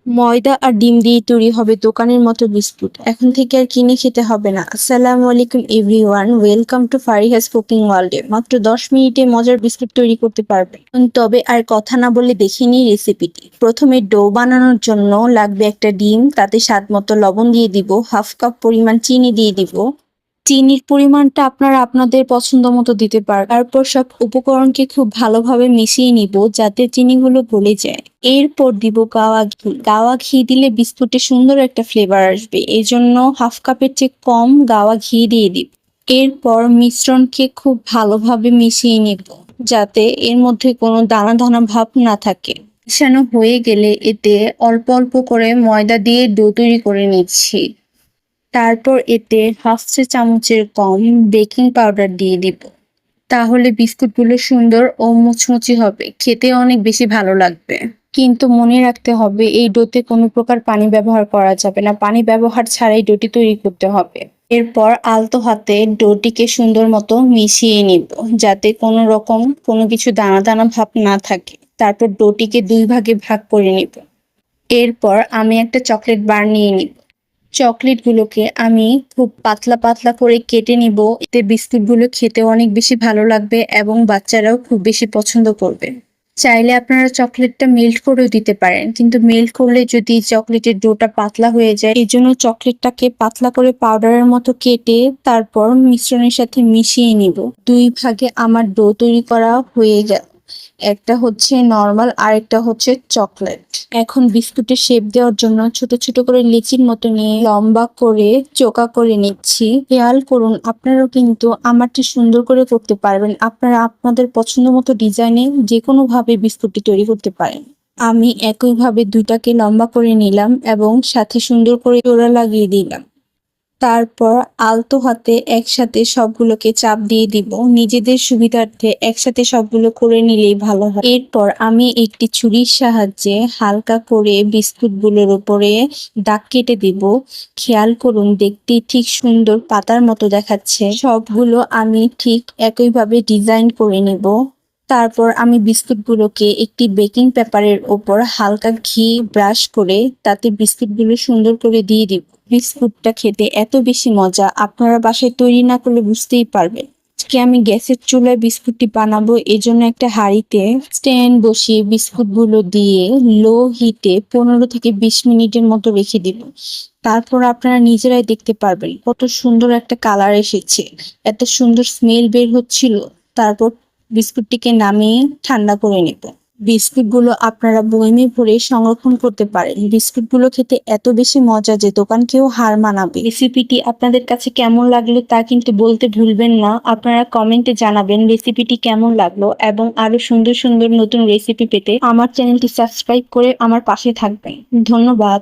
ময়দা আর ডিম দিয়ে তৈরি হবে দোকানের মতো বিস্কুট। এখন থেকে আর কিনে খেতে হবে না। আসসালামু আলাইকুম everyone, welcome to Fariha's cooking ওয়ার্ল্ডে। মাত্র 10 মিনিটে মজার বিস্কুট তৈরি করতে পারবেন। তবে আর কথা না বলে দেখে নিই রেসিপিটি। প্রথমে ডো বানানোর জন্য লাগবে একটা ডিম, তাতে স্বাদ মতো লবণ দিয়ে দিব, হাফ কাপ পরিমাণ চিনি দিয়ে দিব। চিনির পরিমাণটা আপনারা আপনাদের পছন্দ মতো দিতে পারেন। তারপর সব উপকরণকে খুব ভালোভাবে মিশিয়ে নিব যাতে চিনিগুলো গলে যায়। এরপর দিব গাওয়া ঘি। গাওয়া ঘি দিলে বিস্কুটে সুন্দর একটা ফ্লেভার আসবে, এই জন্য হাফ কাপের চেয়ে কম গাওয়া ঘি দিয়ে দিব। এরপর মিশ্রণকে খুব ভালোভাবে মিশিয়ে নিব যাতে এর মধ্যে কোনো দানা দানা ভাব না থাকে। মিশানো হয়ে গেলে এতে অল্প অল্প করে ময়দা দিয়ে ডো তৈরি করে নিচ্ছি। তারপর এতে হাফ চা চামচের কম বেকিং পাউডার দিয়ে দিব। তাহলে বিস্কুটগুলো সুন্দর ও মুচমুচে হবে, খেতে অনেক বেশি ভালো লাগবে। কিন্তু মনে রাখতে হবে এই ডোতে কোনো প্রকার পানি ব্যবহার করা যাবে না, পানি ব্যবহার ছাড়াই ডোটি তৈরি করতে হবে। এরপর আলতো হাতে ডোটিকে সুন্দর মতো মিশিয়ে নিব যাতে কোনো কিছু দানা দানা ভাব না থাকে। তারপর ডোটিকে 2 ভাগে ভাগ করে নিব। এরপর আমি একটা চকলেট বার নিয়ে নিব। চকলেটগুলোকে আমি খুব পাতলা পাতলা করে কেটে নিব, এতে বিস্কুটগুলো খেতে অনেক বেশি ভালো লাগবে এবং বাচ্চারাও খুব বেশি পছন্দ করবে। চাইলে আপনারা চকলেটটা মেল্ট করেও দিতে পারেন, কিন্তু মেল্ট করলে যদি চকলেটের ডোটা পাতলা হয়ে যায়, এই জন্য চকলেটটাকে পাতলা করে পাউডারের মতো কেটে তারপর মিশ্রণের সাথে মিশিয়ে নিব। 2 ভাগে আমার ডো তৈরি করা হয়ে গেল, একটা হচ্ছে নর্মাল আর একটা হচ্ছে চকলেট। এখন বিস্কুটের শেপ দেওয়ার জন্য ছোট ছোট করে লিচির মতো নিয়ে লম্বা করে চোকা করে নিচ্ছি। খেয়াল করুন, আপনারাও কিন্তু আমারটি সুন্দর করে করতে পারবেন। আপনারা আপনাদের পছন্দ মতো ডিজাইনে যে কোনো ভাবে বিস্কুটটি তৈরি করতে পারেন। আমি একইভাবে 2টাকে লম্বা করে নিলাম এবং সাথে সুন্দর করে জোড়া লাগিয়ে দিলাম। তারপর আলতো হাতে একসাথে সবগুলোকে চাপ দিয়ে দিব। নিজেদের সুবিধার্থে একসাথে সবগুলো করে নিলেই ভালো হয়। এরপর আমি একটি ছুরির সাহায্যে হালকা করে বিস্কুটগুলোর উপরে দাগ কেটে দিব। খেয়াল করুন, দেখতে ঠিক সুন্দর পাতার মতো দেখাচ্ছে। সবগুলো আমি ঠিক একইভাবে ডিজাইন করে নিব। তারপর আমি বিস্কুটগুলোকে একটি বেকিং পেপারের ওপর হালকা ঘি ব্রাশ করে তাতে বিস্কুটগুলো সুন্দর করে দিয়ে দিব। বিস্কুটটা খেতে এত বেশি মজা, আপনারা বাসায় তৈরি না করলে বুঝতেই পারবেন। আজকে আমি গ্যাসের চুলায় বিস্কুটটি বানাবো, এজন্য একটা হাঁড়িতে স্ট্যান্ড বসিয়ে বিস্কুটগুলো দিয়ে লো হিটে 15 থেকে 20 মিনিটের মতো রেখে দিব। তারপর আপনারা নিজেরাই দেখতে পারবেন কত সুন্দর একটা কালার এসেছে, এত সুন্দর স্মেল বের হচ্ছিল। তারপর বিস্কুটটিকে নামিয়ে ঠান্ডা করে নেব। বিস্কুটগুলো আপনারা বয়মে ভরে সংরক্ষণ করতে পারেন। বিস্কুটগুলো খেতে এত বেশি মজা যে দোকানকেও হার মানাবে। রেসিপিটি আপনাদের কাছে কেমন লাগলো তা কিন্তু বলতে ভুলবেন না। আপনারা কমেন্টে জানাবেন রেসিপিটি কেমন লাগলো এবং আরো সুন্দর সুন্দর নতুন রেসিপি পেতে আমার চ্যানেলটি সাবস্ক্রাইব করে আমার পাশে থাকবেন। ধন্যবাদ।